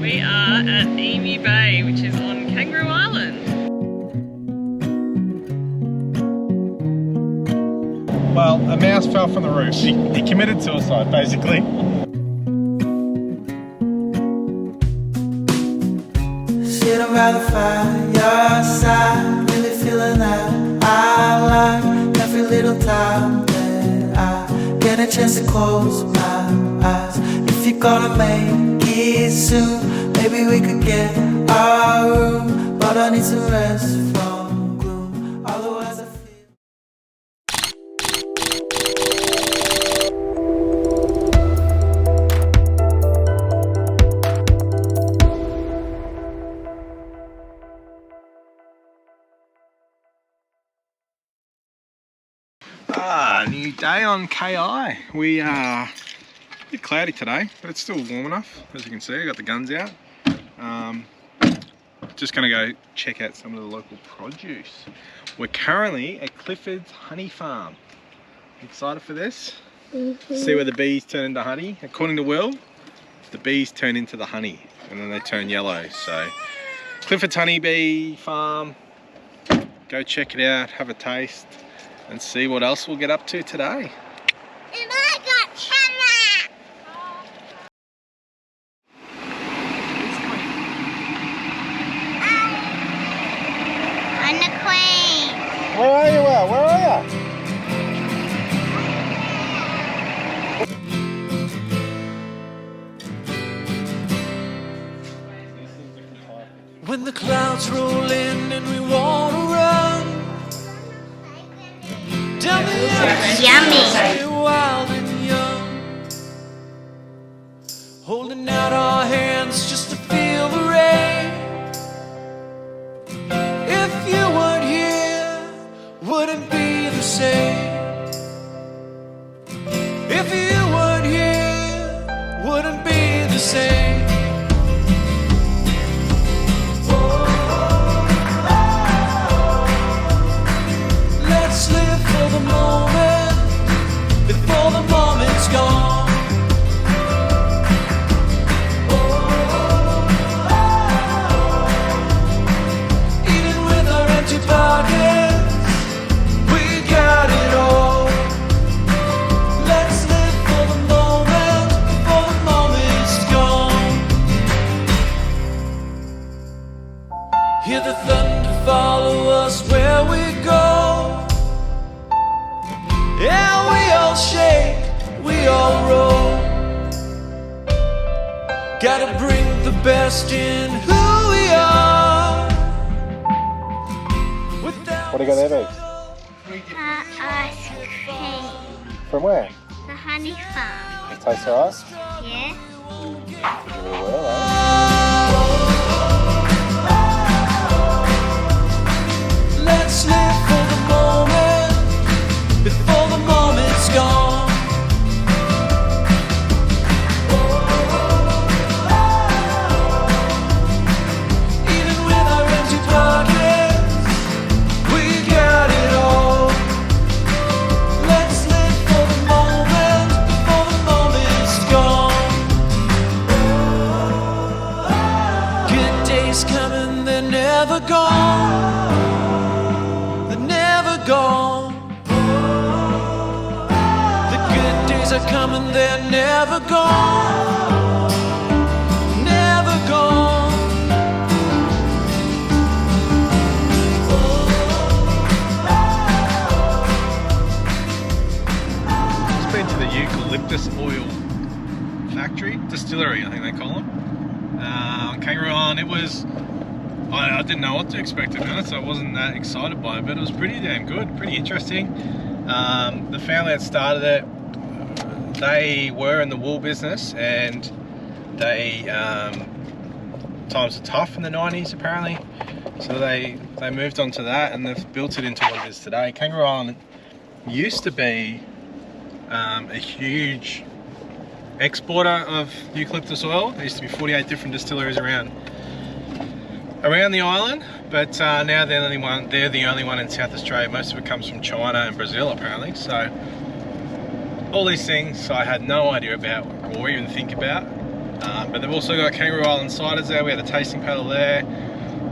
We are at Emu Bay, which is on Kangaroo Island. Well, a mouse fell from the roof. He committed suicide, basically. Sit around the fireside, really feeling that I like every little time that I get a chance to close my eyes. If you're gonna make it soon, maybe we could get our room, but I need some rest from gloom. Otherwise I feel new day on KI. We are a bit cloudy today, but it's still warm enough. As you can see, I got the guns out. Just gonna go check out some of the local produce. We're currently at Clifford's honey farm. Excited for this? See where the bees turn into honey? According to Will, the bees turn into the honey and then they turn yellow. So Clifford's honeybee farm, go check it out, have a taste and see what else we'll get up to today. And I got Trina! I'm the queen. Where are you, Will? Where are you? when the clouds roll in and we wanna run down the Yummy. wild and young, holding out our hands just to feel the rain. If you weren't here, wouldn't be the same. If you weren't here, wouldn't be the same. Let's live for the moment before the moment's gone. Even with our empty pockets, we got it all. Let's live for the moment before the moment's gone. Hear the thunder follow us where we go. Yeah, we all shake, we all roll. Gotta bring the best in who we are. What do you got there, babes? Ice cream. From where? The honey farm. It tastes alright? Yeah? Give it a whirl, eh? Let's live for the moment before the moment's gone. Even with our empty pockets, we got it all. Let's live for the moment before the moment's gone. Good days coming, they're never gone. They're never gone. The good days are coming, they're never gone. Never gone. Just been to the eucalyptus oil factory, distillery, I think they call them. On Kangaroo Island. It was, I didn't know what to expect, to be honest. I wasn't that excited by it, but it was pretty damn good, pretty interesting. The family that started it, they were in the wool business, and they times were tough in the 90s apparently, so they moved on to that and they've built it into what it is today. Kangaroo Island used to be a huge exporter of eucalyptus oil. There used to be 48 different distilleries around the island, but now they're the only one in South Australia. Most of it comes from China and Brazil apparently. So all these things I had no idea about or even think about. But they've also got Kangaroo Island ciders there. We had a tasting paddle there.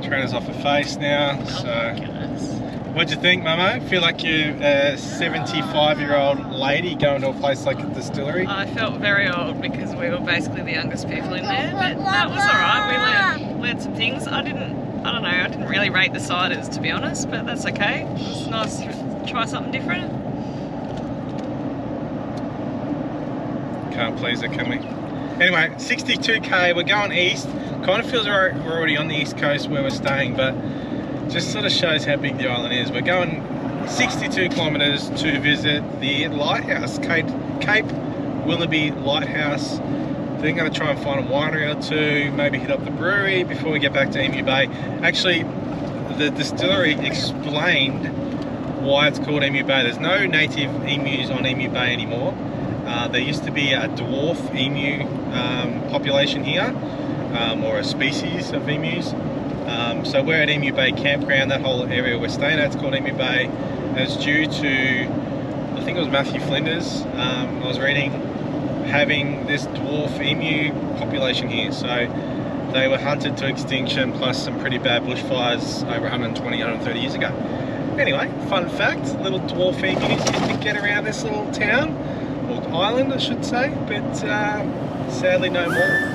Trina's off her face now. So, what'd you think, Mamo? Feel like you're a 75-year-old lady going to a place like a distillery? I felt very old because we were basically the youngest people in there, but that was alright. We learned some things. I didn't really rate the ciders, to be honest, but that's okay. It's nice to try something different. Can't please her, can we? Anyway, 62k, we're going east. Kind of feels we're already on the east coast where we're staying, but just sort of shows how big the island is. We're going 62 kilometres to visit the lighthouse, Cape Willoughby Lighthouse. Then going to try and find a winery or two, maybe hit up the brewery before we get back to Emu Bay. Actually, the distillery explained why it's called Emu Bay. There's no native emus on Emu Bay anymore. There used to be a dwarf emu population here, or a species of emus. So we're at Emu Bay Campground. That whole area we're staying at is called Emu Bay. And it's due to, I think it was Matthew Flinders, I was reading, having this dwarf emu population here. So they were hunted to extinction, plus some pretty bad bushfires over 120, 130 years ago. Anyway, fun fact, little dwarf emus used to get around this little town, or island I should say, but sadly no more.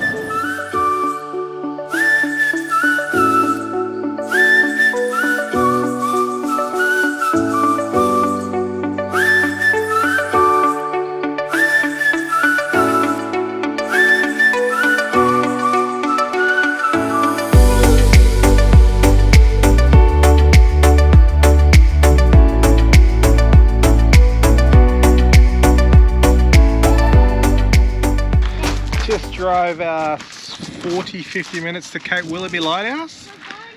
Drove 40-50 minutes to Cape Willoughby Lighthouse.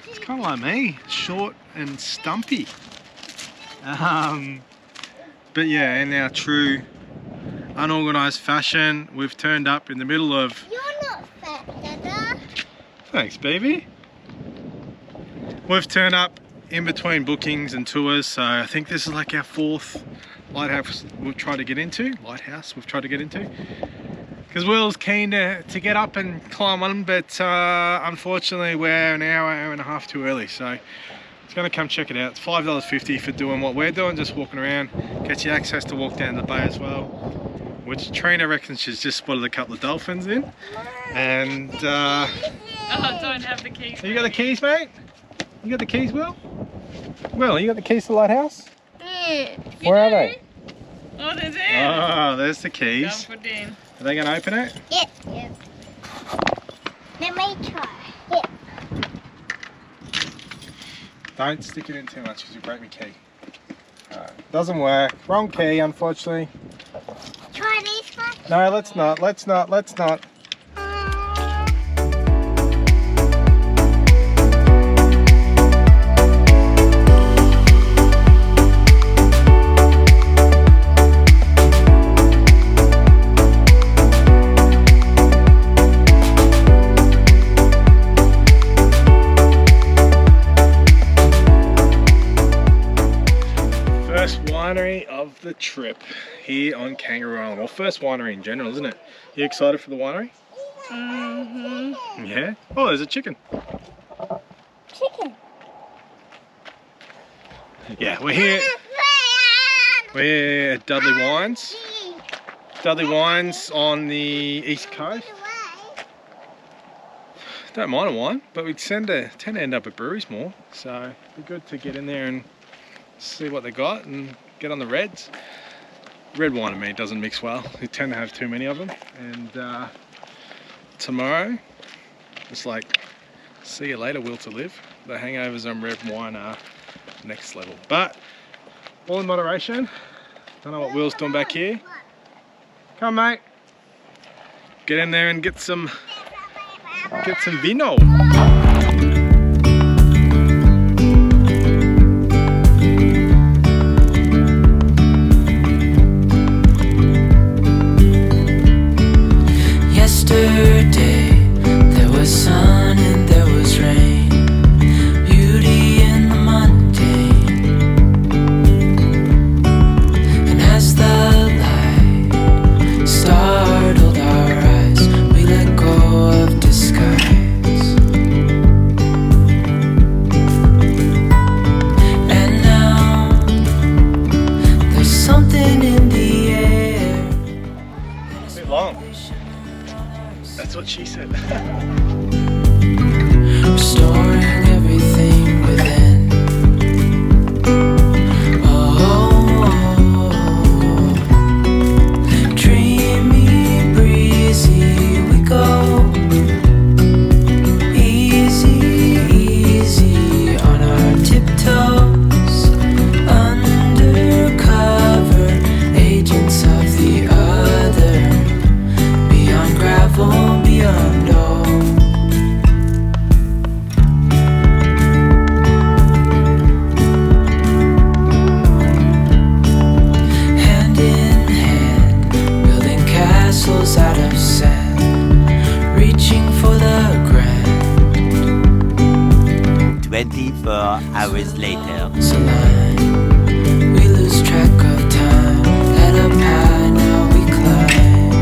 It's kind of like me, short and stumpy. But yeah, in our true unorganised fashion, we've turned up in the middle of... You're not fat, Dada. Thanks, baby. We've turned up in between bookings and tours, so I think this is like our fourth lighthouse we've tried to get into. Because Will's keen to get up and climb on, but unfortunately we're an hour and a half too early, so it's going to come check it out. It's $5.50 for doing what we're doing, just walking around. Gets you access to walk down the bay as well, which Trina reckons she's just spotted a couple of dolphins in. And Oh, I don't have the keys. you got the keys, mate? You got the keys, Will? Will, you got the keys to the lighthouse? Where are they? Oh, there's it. Oh, there's the keys. Don't put it in. Are they going to open it? Yep. Let me try. Yep. Don't stick it in too much because you break my key. Doesn't work. Wrong key, unfortunately. Try these first. No, let's not. Winery of the trip here on Kangaroo Island. Well, first winery in general, isn't it? You excited for the winery? Mm-hmm. Yeah. Oh, there's a chicken. Chicken. Yeah, we're here. We're at Dudley Wines. Dudley Wines on the east coast. Don't mind a wine, but we tend to end up at breweries more. So it'd be good to get in there and see what they got and get on the reds. Red wine and me doesn't mix well. We tend to have too many of them. And tomorrow, it's like, see you later, will to live. The hangovers on red wine are next level. But all in moderation. Don't know what Will's doing back here. Come, mate. Get in there and get some vino. Yesterday there was sun and there was rain, beauty in the mundane. And as the light startled our eyes, we let go too long. That's what she said. Restoring everything within. Dreamy, breezy, we go. Easy, easy on our tiptoes. Undercover, agents of the other. Beyond gravel, beyond all. Hand in hand, building castles out of sand, reaching for the grand. 24 hours later. Line. We lose track of time. Head up high, now we climb.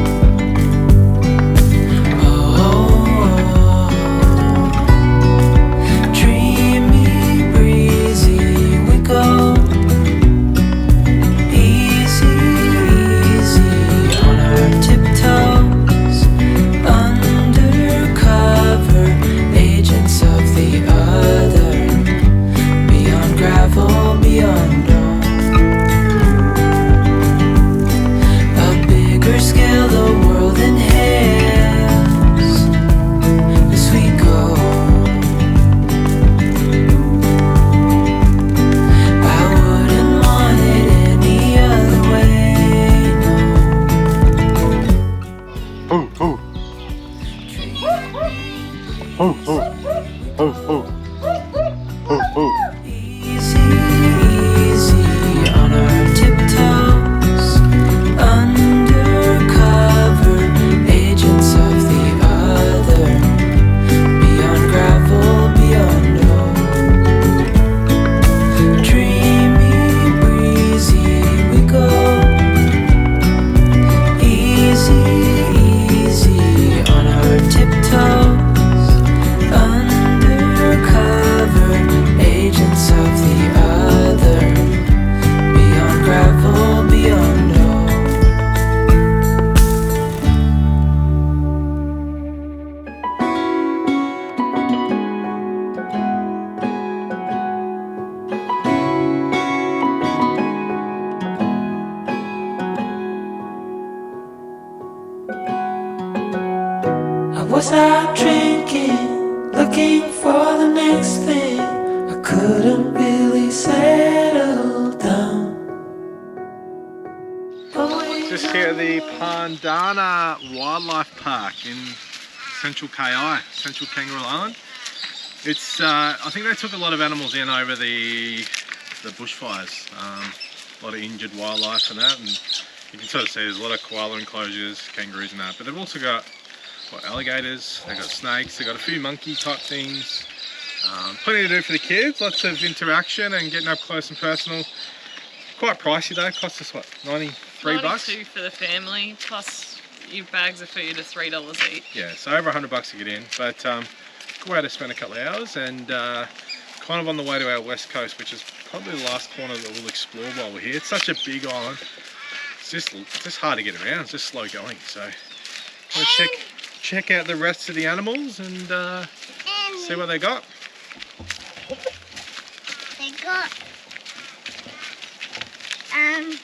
Dreamy, breezy, we go. Easy, easy on our tiptoes. Undercover, agents of the other. Beyond gravel, beyond all. A bigger scale, the world inhales as we go. I wouldn't want it any other way, no. Oh, oh, oh, oh, oh, oh, oh, oh. Easy, easy on our tiptoes. Undercover, agents of the other. Beyond gravel, beyond all. Dreamy, breezy, we go. Easy, easy on our tiptoes. Undercover, agents of the other. Beyond gravel, beyond all. I was out drinking, looking for the next thing. I couldn't really settle down. Just here at the Pandana Wildlife Park in Central KI, Central Kangaroo Island. It's I think they took a lot of animals in over the bushfires. A lot of injured wildlife and that, and you can sort of see there's a lot of koala enclosures, kangaroos and that. But they've also got alligators, they've got snakes, they've got a few monkey type things. Plenty to do for the kids, lots of interaction and getting up close and personal. Quite pricey though, cost us what, 93 bucks? 92 for the family, plus your bags of food are $3 each. Yeah, so over $100 to get in, but good way to spend a couple of hours, and kind of on the way to our west coast, which is probably the last corner that we'll explore while we're here. It's such a big island, it's just hard to get around, it's just slow going, so I'm gonna check out the rest of the animals and see what they got. They got Hannah.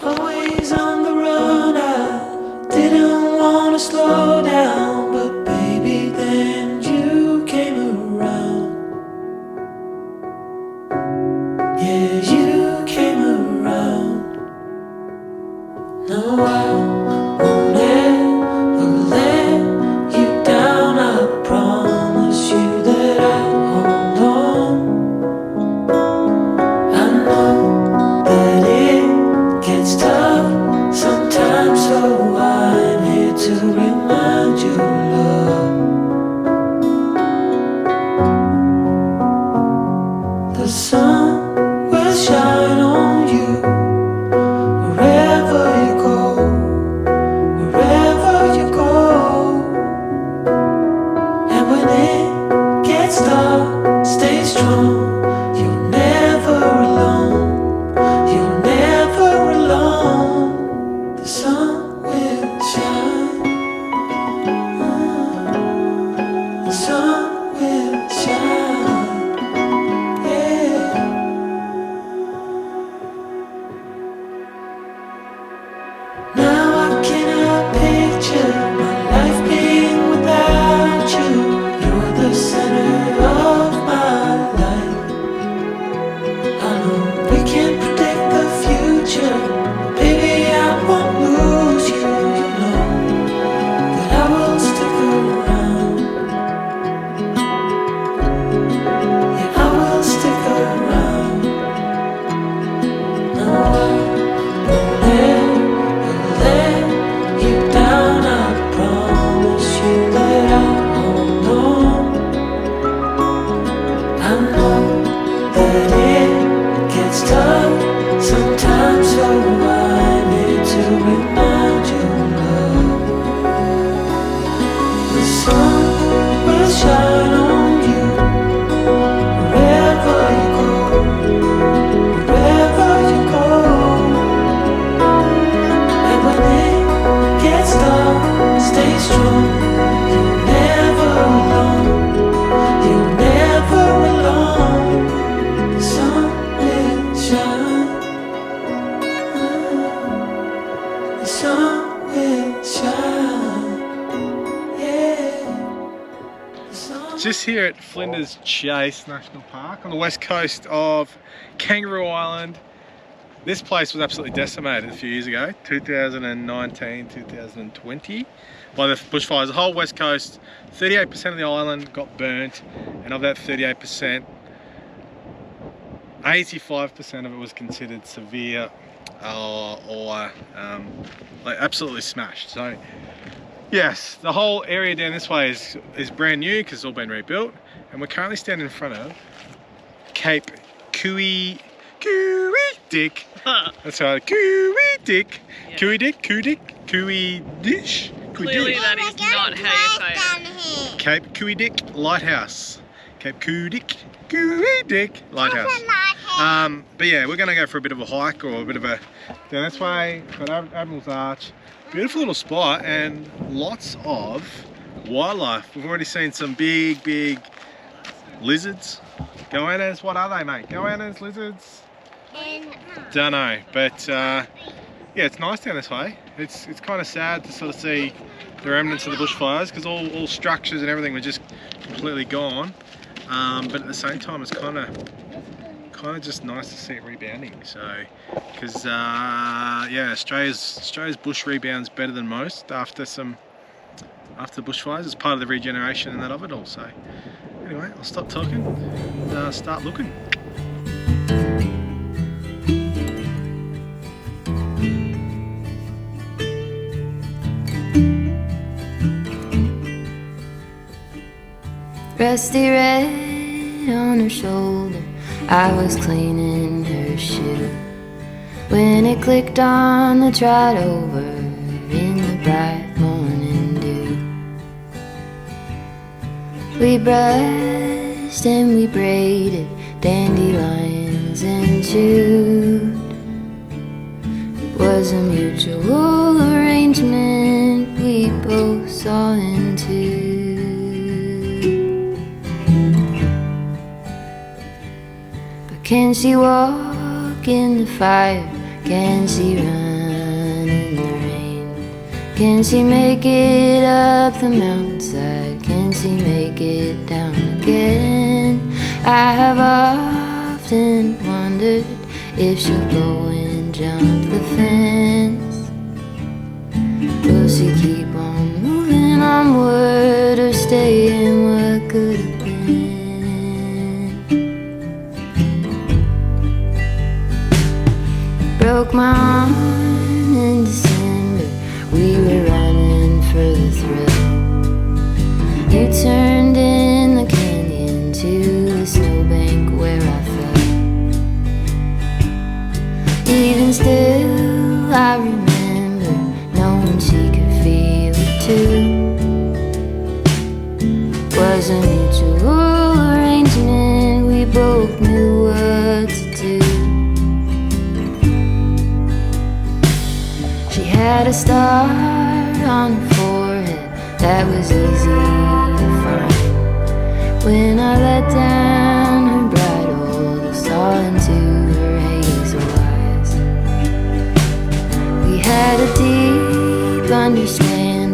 Always on the run, I didn't want to slow down, but baby, then you came around. Yeah, you came around. No, I won't ever let you down. I promise you that I Now I cannot picture my life being without you. You're the center of my life. I know we can't predict the future, baby, I won't lose you. You know that I will stick around. Yeah, I will stick around. No, I won't let you down. I promise you that I hold on. I know that it gets tough sometimes, so I need to remind you, love. The sun will shine on you wherever you go, wherever you go. And when it gets dark, stay strong. You're never alone. You're never alone. The sun will shine. The sun will shine. Yeah. The sun. Just here at Flinders Chase National Park on the west coast of Kangaroo Island. This place was absolutely decimated a few years ago, 2019, 2020, by the bushfires. The whole west coast, 38% of the island got burnt, and of that 38%, 85% of it was considered severe or like absolutely smashed. So yes, the whole area down this way is brand new because it's all been rebuilt, and we're currently standing in front of Cape Cooey Dick. That's right, Cooey Dick. Yeah. Cooey Dick, Cooey Dish. Clearly that is not how you say it. Cape Cooey Dick Lighthouse. Cape Cooey Dick Lighthouse. But yeah, we're gonna go for a bit of a hike or a bit of a down this way. Got Admiral's Arch. Beautiful little spot and lots of wildlife. We've already seen some big lizards. Goannas, what are they, mate? Goannas, lizards? Don't know, but yeah, it's nice down this way. It's kind of sad to sort of see the remnants of the bushfires because all structures and everything were just completely gone. But at the same time, it's kind of just nice to see it rebounding. So, because yeah, Australia's bush rebounds better than most after the bushfires. It's part of the regeneration and that of it all. So, anyway, I'll stop talking and start looking. Rusty red on her shoulder, I was cleaning her shoe when it clicked on the trot over in the bright morning dew. We brushed and we braided dandelions and chewed. It was a mutual arrangement we both saw into. Can she walk in the fire? Can she run in the rain? Can she make it up the mountainside? Can she make it down again? I have often wondered if she'll go and jump the fence. Will she keep on moving onward or stay in what could have been? Broke my arm in December, we were running for the thrill. You turned in the canyon to the snowbank where I fell. Even still, I remember knowing she could feel it too. Was a mutual arrangement, we both knew what to do. Had a star on her forehead that was easy to find. When I let down her bridle, saw into her hazel eyes. We had had a deep understanding,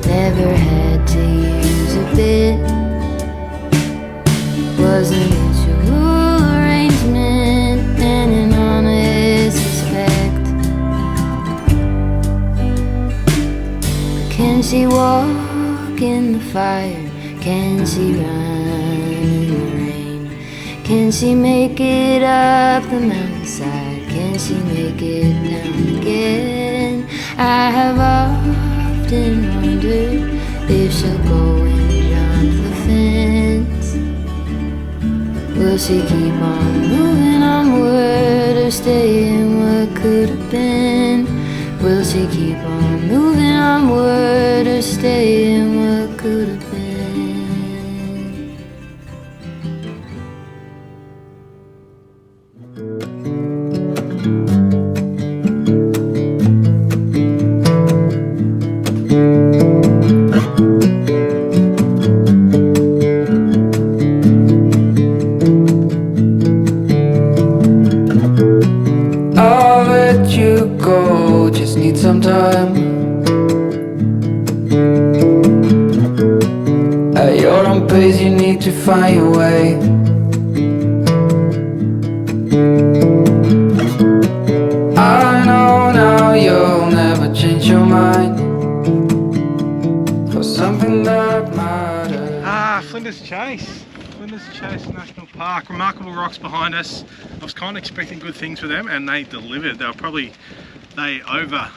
never had to use a bit. Was a mutual arrangement and an honest respect. Can she walk in the fire? Can she run in the rain? Can she make it up the mountainside? Can she make it down again? I have often wondered if she'll go and jump the fence. Will she keep on moving onward or stay in what could have been? Will she keep on moving onward or stay in what could have been? I'll let you go, just need some time. At your own pace, you need to find your way. I know now you'll never change your mind for something that matters. Flinders Chase National Park. Remarkable rocks behind us. I was kind of expecting good things for them, and they delivered. They over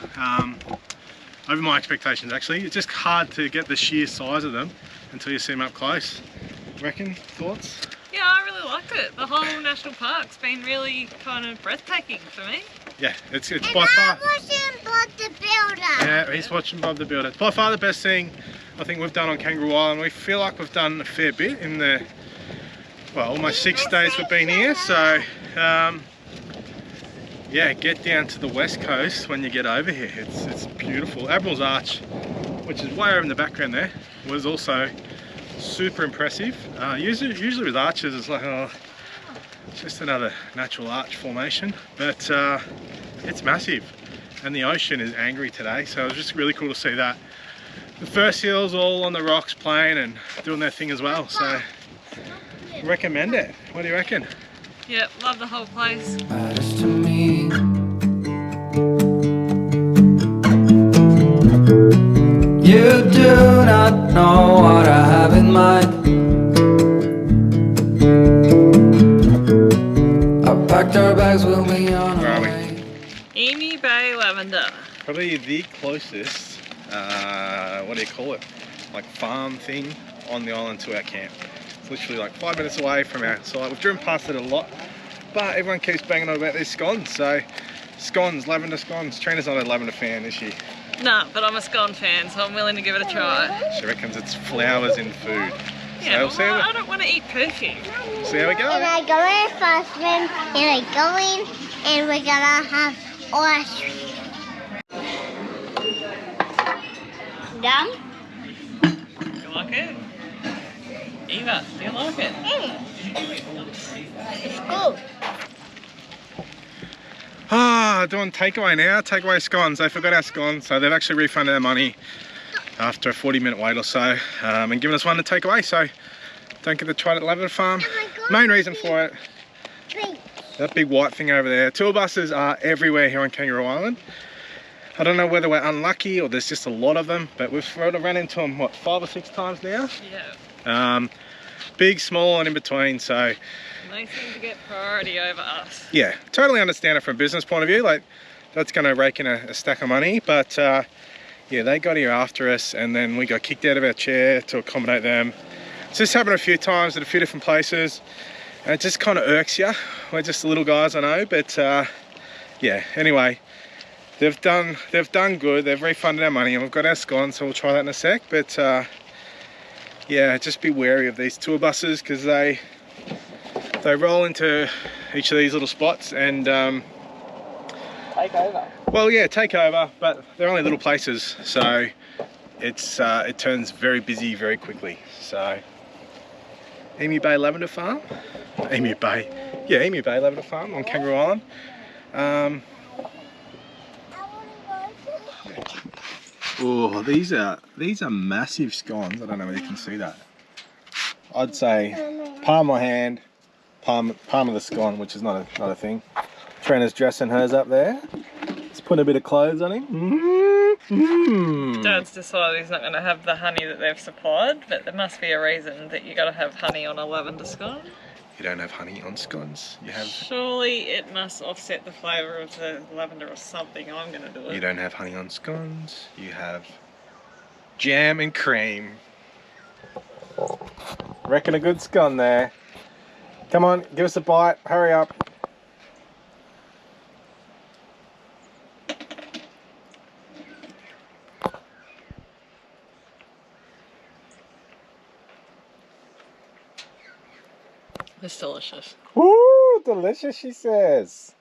my expectations actually. It's just hard to get the sheer size of them until you see them up close. Reckon? Thoughts? Yeah, I really liked it. The whole national park's been really kind of breathtaking for me. Yeah, it's by And far. I'm watching Bob the Builder. Yeah, he's watching Bob the Builder. It's by far the best thing I think we've done on Kangaroo Island. We feel like we've done a fair bit in the, well, almost 6 days we've been here. So, yeah, get down to the west coast when you get over here. It's beautiful. Admiral's Arch, which is way over in the background there, was also super impressive. Usually with arches, it's like, oh, it's just another natural arch formation, but it's massive. And the ocean is angry today, so it was just really cool to see that. The fur seals all on the rocks playing and doing their thing as well, so recommend it. What do you reckon? Yep, love the whole place. Matters to me. You do not know what I have in mind. I packed our bags, we'll be on Where our are we? way. Emu Bay Lavender. Probably the closest, what do you call it, like farm thing on the island to our camp. It's literally like 5 minutes away from our site. We've driven past it a lot, but everyone keeps banging on about these scones. So scones, lavender scones. Trina's not a lavender fan, is she? Nah, but I'm a scone fan, so I'm willing to give it a try. She reckons it's flowers in food. Yeah, So we'll see I don't want to eat perfume. See how we go. And I go in first room, and I go in, and we're gonna have ice cream. Done? You like it? Eva, do you like it? It's good. Doing takeaway now. Takeaway scones. They forgot our scones, so they've actually refunded our money after a 40-minute wait or so, and given us one to take away. So don't get to try it at Lavender Farm. Main reason for it, that big white thing over there. Tour buses are everywhere here on Kangaroo Island. I don't know whether we're unlucky or there's just a lot of them, but we've run into them, what, 5 or 6 times now? Yeah. Big, small, and in between, so They seem to get priority over us. yeah, totally understand it from a business point of view. Like, that's going to rake in a stack of money, but yeah, they got here after us, and then we got kicked out of our chair to accommodate them. It's just happened a few times at a few different places, and it just kind of irks you. We're just little guys, I know, but yeah. Anyway, they've done good. They've refunded our money, and we've got our scones, so we'll try that in a sec. But yeah, just be wary of these tour buses, because they roll into each of these little spots and Take over. well, yeah, take over, but they're only little places, so it turns very busy very quickly. So Emu Bay Lavender Farm, Emu Bay Lavender Farm on Kangaroo Island. Oh, these are massive scones. I don't know whether you can see that. I'd say palm of my hand, palm of the scone, which is not a thing. Trina's dressing hers up there. Let's put a bit of clothes on him. Dad's decided he's not going to have the honey that they've supplied, but there must be a reason that you got to have honey on a lavender scone. You don't have honey on scones. You have. Surely it must offset the flavour of the lavender or something. I'm going to do it. You don't have honey on scones. You have jam and cream. Reckon a good scone there. Come on, give us a bite. Hurry up. It's delicious. Woo, delicious, she says.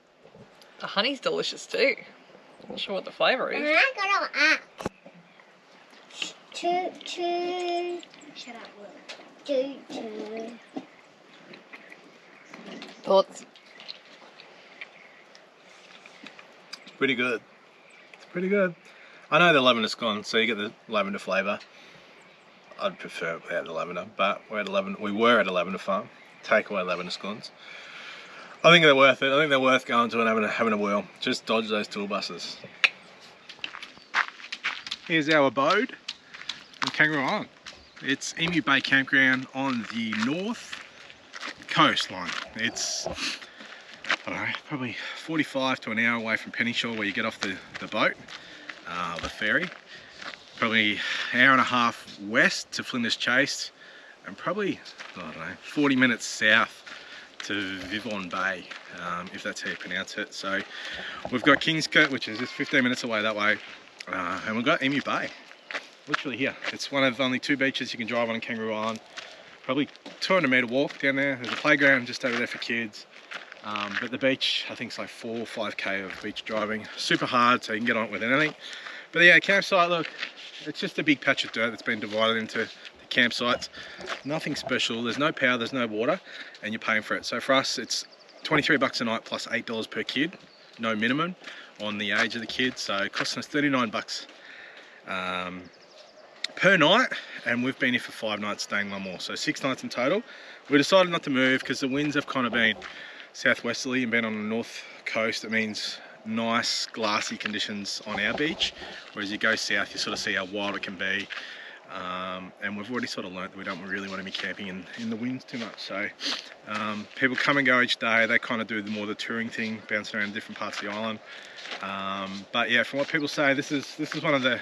The honey's delicious too. Not sure what the flavour is. And I gotta ask. Shut up, Will. Thoughts? It's pretty good. It's pretty good. I know the lavender scone, so you get the lavender flavour. I'd prefer it without the lavender, but we were at a lavender farm. Takeaway lavender scones. I think they're worth it. I think they're worth going to and having a whirl. Just dodge those tool buses. Here's our abode on Kangaroo Island. It's Emu Bay Campground on the north coastline. It's, I don't know, probably 45 to an hour away from Pennyshore where you get off the boat, the ferry. Probably an hour and a half west to Flinders Chase, and probably, I don't know, 40 minutes south to Vivon Bay, if that's how you pronounce it. So we've got Kingscote, which is just 15 minutes away that way, and we've got Emu Bay, literally here. It's one of only 2 beaches you can drive on Kangaroo Island. Probably 200 metre walk down there. There's a playground just over there for kids. But the beach, I think it's like 4 or 5k of beach driving. Super hard, so you can get on it with anything. But yeah, campsite, look, it's just a big patch of dirt that's been divided into the campsites. Nothing special, there's no power, there's no water, and you're paying for it. So for us, it's 23 bucks a night plus $8 per kid, no minimum on the age of the kids. So it costs us 39 bucks per night, and we've been here for 5 nights, staying one more. So 6 nights in total. We decided not to move because the winds have kind of been southwesterly and been on the north coast. It means nice glassy conditions on our beach, whereas you go south you sort of see how wild it can be, and we've already sort of learnt that we don't really want to be camping in the winds too much. So people come and go each day. They kind of do more the touring thing, bouncing around different parts of the island, but yeah, from what people say, this is one of the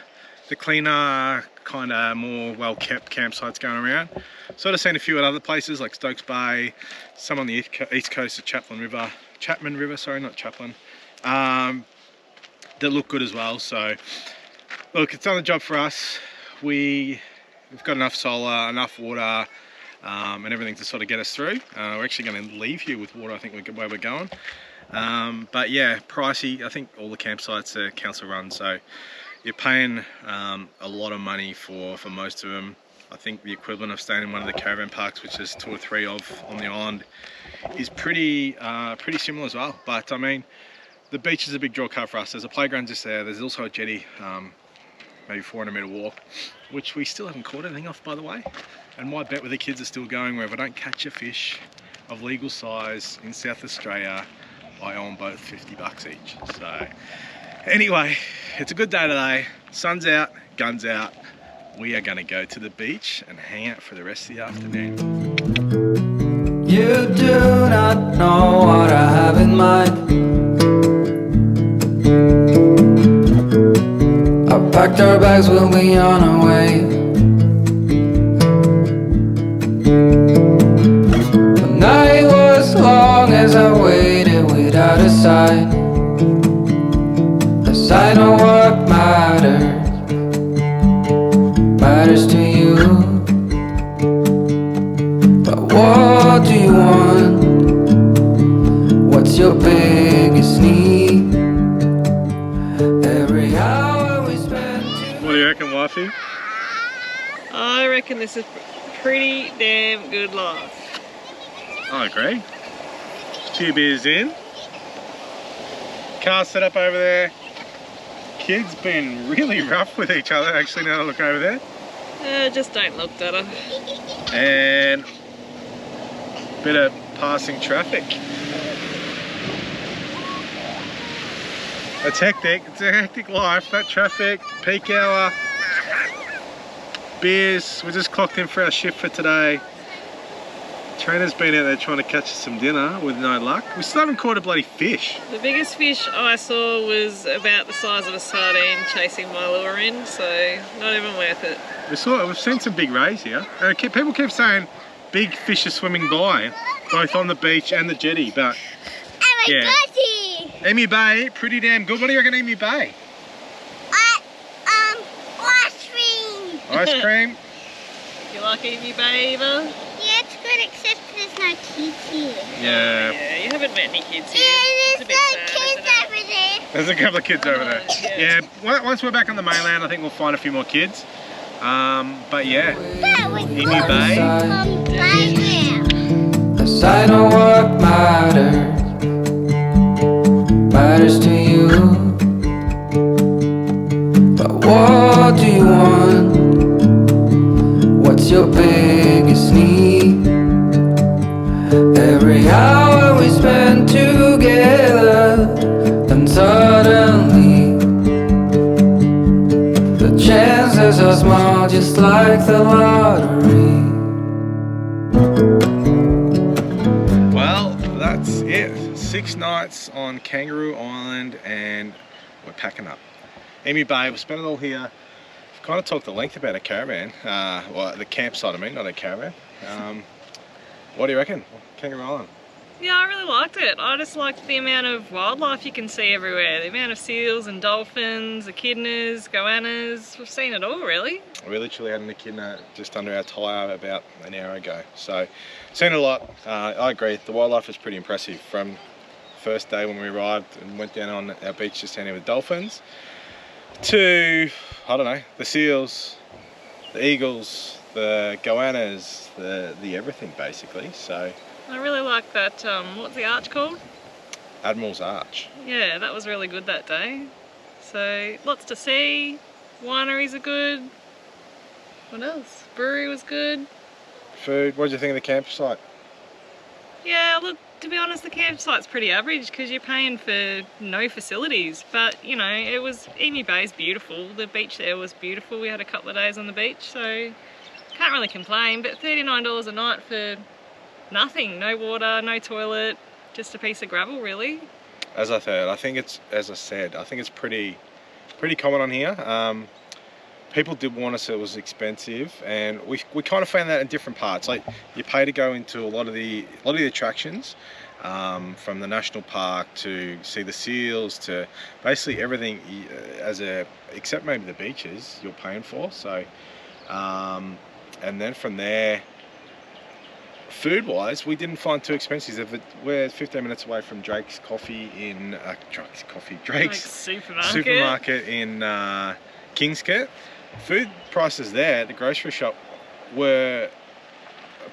cleaner, kind of more well-kept campsites going around. Sort of seen a few at other places like Stokes Bay, some on the east coast of Chapman River, not Chaplin, that look good as well. So look, it's done the job for us. We've got enough solar, enough water, and everything to sort of get us through. We're actually going to leave here with water, I think, where we're going. But yeah, pricey. I think all the campsites are council run, so you're paying a lot of money for most of them. I think the equivalent of staying in one of the caravan parks, which there's 2 or 3 of on the island, is pretty similar as well. But I mean, the beach is a big draw card for us. There's a playground just there. There's also a jetty, maybe 400 metre walk, which we still haven't caught anything off, by the way. And my bet with the kids are still going, where if I don't catch a fish of legal size in South Australia, I owe them both 50 bucks each. So anyway, it's a good day today. Sun's out, guns out. We are going to go to the beach and hang out for the rest of the afternoon. You do not know what I have in mind. I packed our bags, we'll be on our way. The night was long as I waited without a sign. As I know what matters to you. But what do you want? What's your biggest need? Every hour we spend together. What do you reckon, wifey? I reckon this is pretty damn good life. I agree. A few beers in. Car set up over there. kids being really rough with each other, actually, now I look over there. Just don't look at her. And a bit of passing traffic. It's hectic. It's a hectic life, that traffic, peak hour, beers. We just clocked in for our shift for today. Trina's been out there trying to catch us some dinner with no luck. We still haven't caught a bloody fish. The biggest fish I saw was about the size of a sardine chasing my lure in, so not even worth it. We've seen some big rays here. And people keep saying big fish are swimming by, both on the beach and the jetty, but yeah. Emu Bay, pretty damn good. What do you reckon, Emu Bay? Ice cream. Ice cream. You like Emu Bay, Eva? Yeah, it's good, except there's no kids here. Yeah. Yeah, you haven't met any kids here. Yeah, It's a there's bit no sad, kids isn't it? over there. There's a couple of kids over there. Yeah. Yeah, once we're back on the mainland, I think we'll find a few more kids. But yeah, But we Emu Bay. right now. Cause I know what matters to you. But what do you want? What's your biggest need? Every hour we spend together, then suddenly the chances are small, just like the lottery. Well, that's it. 6 nights on Kangaroo Island and we're packing up. Emu Bay, we'll spend it all here. We've kind of talked at length about a caravan. Well, the campsite, I mean, not a caravan. What do you reckon? Kangaroo Island? Yeah, I really liked it. I just liked the amount of wildlife you can see everywhere. The amount of seals and dolphins, echidnas, goannas. We've seen it all, really. We literally had an echidna just under our tyre about an hour ago. So, seen a lot. I agree, the wildlife is pretty impressive. From first day when we arrived and went down on our beach just standing with dolphins, to, I don't know, the seals, the eagles, the goannas, the everything basically. So I really like that, what's the arch called? Admiral's Arch. Yeah, that was really good that day. So, lots to see. Wineries are good. What else? Brewery was good. Food, what did you think of the campsite? Yeah, look, to be honest, the campsite's pretty average because you're paying for no facilities. But, you know, Emu Bay's beautiful. The beach there was beautiful. We had a couple of days on the beach, so can't really complain. But $39 a night for nothing. No water, no toilet, just a piece of gravel, really. As I said, I think it's pretty common on here. People did warn us it was expensive, and we kind of found that in different parts. Like, you pay to go into a lot of the attractions, from the national park to see the seals to basically everything, except maybe the beaches, you're paying for. So, and then from there, food-wise, we didn't find too expensive. We're 15 minutes away from Drake's supermarket in Kingscote. Food prices there at the grocery shop were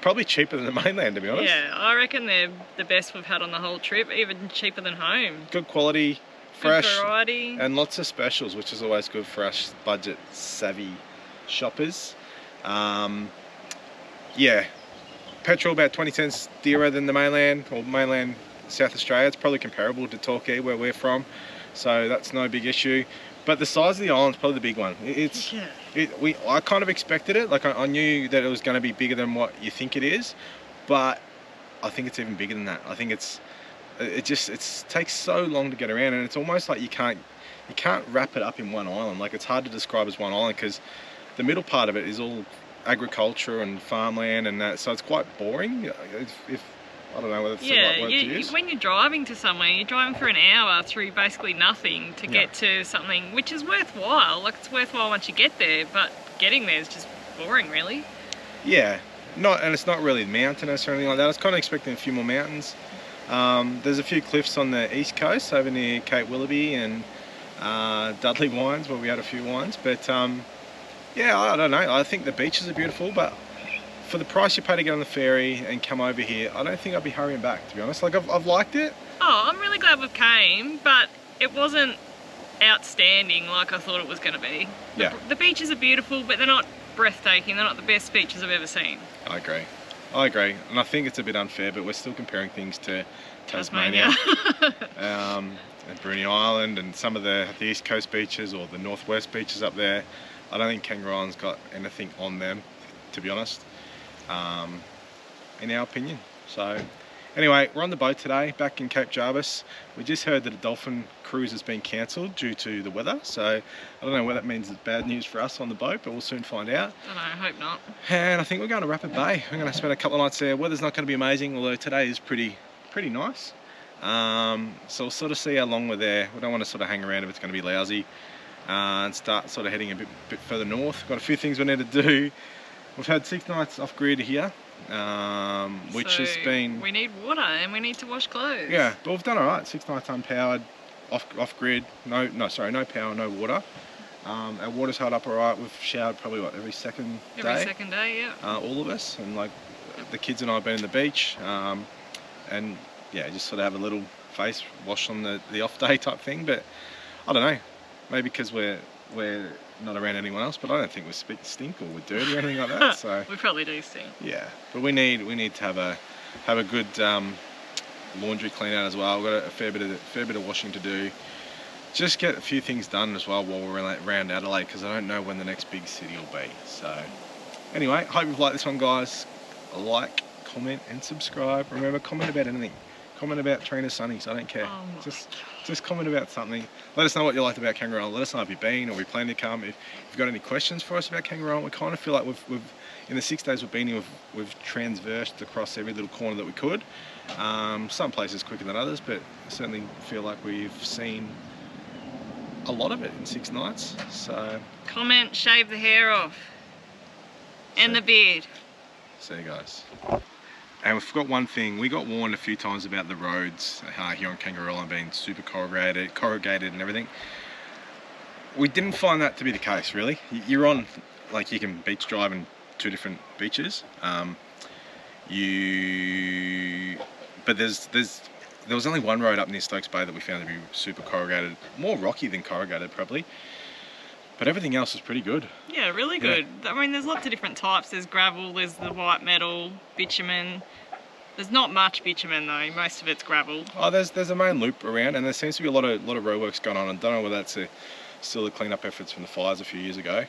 probably cheaper than the mainland, to be honest. Yeah, I reckon they're the best we've had on the whole trip, even cheaper than home. Good quality, fresh, good variety, and lots of specials, which is always good for us budget-savvy shoppers. Yeah, petrol about 20 cents dearer than the mainland, or mainland South Australia. It's probably comparable to Torquay, where we're from, so that's no big issue. But the size of the island's probably the big one. I kind of expected it. Like, I knew that it was going to be bigger than what you think it is, but I think it's even bigger than that. I think it takes so long to get around, and it's almost like you can't wrap it up in one island. Like, it's hard to describe as one island because the middle part of it is all agriculture and farmland and that, so it's quite boring. I don't know whether it's the right word to use. When you're driving to somewhere, you're driving for an hour through basically nothing to get to something which is worthwhile. Like, it's worthwhile once you get there, but getting there is just boring, really. Yeah, and it's not really mountainous or anything like that. I was kind of expecting a few more mountains. There's a few cliffs on the east coast over near Cape Willoughby and Dudley Wines, where we had a few wines. But yeah, I don't know. I think the beaches are beautiful, but for the price you pay to get on the ferry and come over here, I don't think I'd be hurrying back, to be honest. Like, I've liked it. Oh, I'm really glad we came, but it wasn't outstanding like I thought it was going to be. Yeah. The beaches are beautiful, but they're not breathtaking. They're not the best beaches I've ever seen. I agree, and I think it's a bit unfair, but we're still comparing things to Tasmania. And Bruny Island and some of the East Coast beaches or the Northwest beaches up there. I don't think Kangaroo Island's got anything on them, to be honest, in our opinion. So anyway, we're on the boat today, back in Cape Jarvis. We just heard that a dolphin cruise has been cancelled due to the weather, so I don't know whether that means it's bad news for us on the boat, but we'll soon find out. I don't know, I hope not. And I think we're going to Rapid Bay. We're going to spend a couple of nights there. Weather's not going to be amazing, although today is pretty nice. So we'll sort of see how long we're there. We don't want to sort of hang around if it's going to be lousy, and start sort of heading a bit further north. Got a few things we need to do. We've had 6 nights off grid here, which So has been... we need water and we need to wash clothes. Yeah, but we've done alright. 6 nights unpowered, off grid, no power, no water. Our water's held up alright. We've showered probably every second day? Every second day, yeah. All of us, and like the kids and I have been in the beach, and yeah, just sort of have a little face wash on the off day type thing. But I don't know, maybe because we're not around anyone else, but I don't think we stink or we're dirty or anything like that. So we probably do stink. yeah, but we need to have a good laundry clean out as well. We've got a fair bit of washing to do. Just get a few things done as well while we're around Adelaide, because I don't know when the next big city will be. So anyway, hope you've liked this one, guys. Like, comment and subscribe. Remember, comment about anything. Comment about Trina's sunnies, I don't care. Oh Just comment about something. Let us know what you liked about Kangaroo Island. Let us know if you've been or we plan to come. If you've got any questions for us about Kangaroo Island, we kind of feel like we've in the 6 days we've been here, we've transversed across every little corner that we could. Some places quicker than others, but I certainly feel like we've seen a lot of it in 6 nights. So Comment, shave the hair off. And the beard. see you guys. And we forgot one thing. We got warned a few times about the roads here on Kangaroo Island being super corrugated and everything. We didn't find that to be the case, really. You're on, like, you can beach drive in 2 different beaches. But there was only one road up near Stokes Bay that we found to be super corrugated, more rocky than corrugated probably. But everything else is pretty good. Yeah, really good. Yeah. I mean, there's lots of different types. There's gravel, there's the white metal, bitumen. There's not much bitumen though, most of it's gravel. Oh, there's a main loop around, and there seems to be a lot of roadworks going on. I don't know whether that's still the clean-up efforts from the fires a few years ago.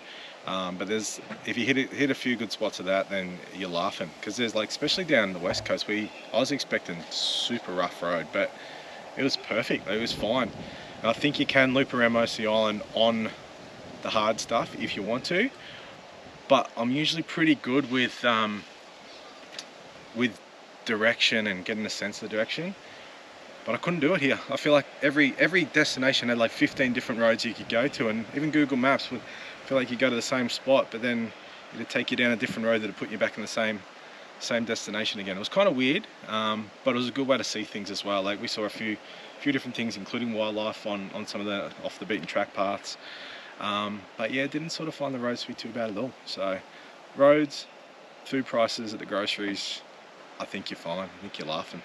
But if you hit a few good spots of that, then you're laughing. Because there's, like, especially down the west coast, I was expecting super rough road, but it was perfect. It was fine. And I think you can loop around most of the island on the hard stuff if you want to, but I'm usually pretty good with direction and getting a sense of the direction, but I couldn't do it here. I feel like every destination had like 15 different roads you could go to, and even Google Maps would feel like you go to the same spot, but then it'd take you down a different road that'd put you back in the same destination again. It was kind of weird, but it was a good way to see things as well. Like, we saw a few different things, including wildlife on some of the off the beaten track paths. But yeah, didn't sort of find the roads to be too bad at all. So roads, food prices at the groceries, I think you're fine. I think you're laughing.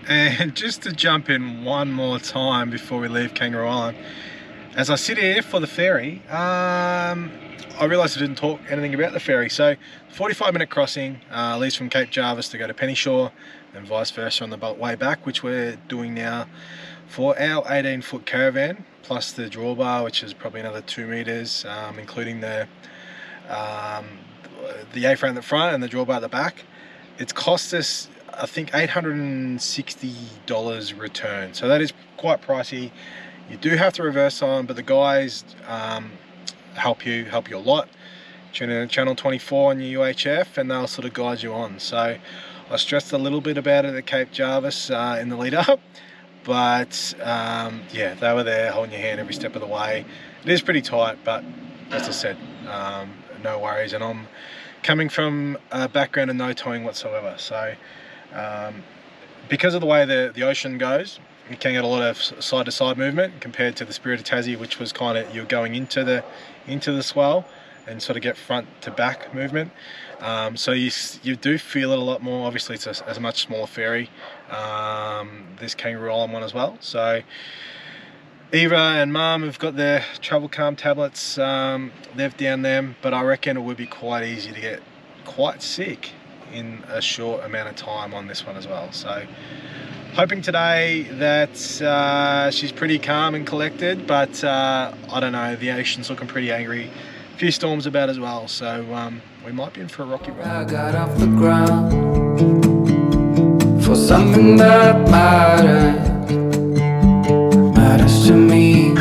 And just to jump in one more time before we leave Kangaroo Island, as I sit here for the ferry, I realised I didn't talk anything about the ferry. So 45-minute crossing leaves from Cape Jarvis to go to Pennyshore, and vice versa on the way back, which we're doing now for our 18-foot caravan, plus the drawbar, which is probably another 2 meters, including the A-frame at the front and the drawbar at the back. It's cost us, I think, $860 return. So that is quite pricey. You do have to reverse on, but the guys help you a lot. Tune in to channel 24 on your UHF, and they'll sort of guide you on. So I stressed a little bit about it at Cape Jarvis in the lead up. But yeah, they were there holding your hand every step of the way. It is pretty tight, but as I said, no worries. And I'm coming from a background of no towing whatsoever. So because of the way the ocean goes, you can get a lot of side-to-side movement compared to the Spirit of Tassie, which was kind of, you're going into the swell and sort of get front to back movement. So you do feel it a lot more. Obviously it's a much smaller ferry, this Kangaroo Island one as well. So Eva and Mum have got their travel calm tablets. They've down them, but I reckon it would be quite easy to get quite sick in a short amount of time on this one as well. So hoping today that she's pretty calm and collected, but I don't know, the ocean's looking pretty angry. A few storms about as well, so we might be in for a rocky ride. I got off the ground for something that matters to me.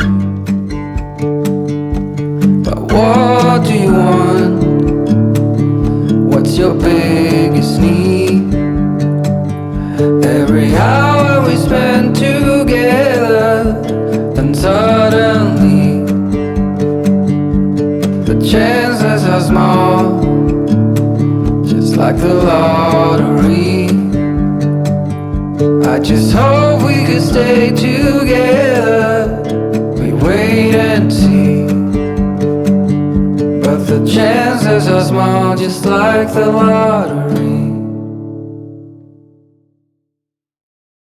But what do you want? What's your biggest need? Every hour we spend together, then suddenly the chances are small, just like the lottery. I just hope we could stay together. We wait and see, but the chances are small, just like the lottery.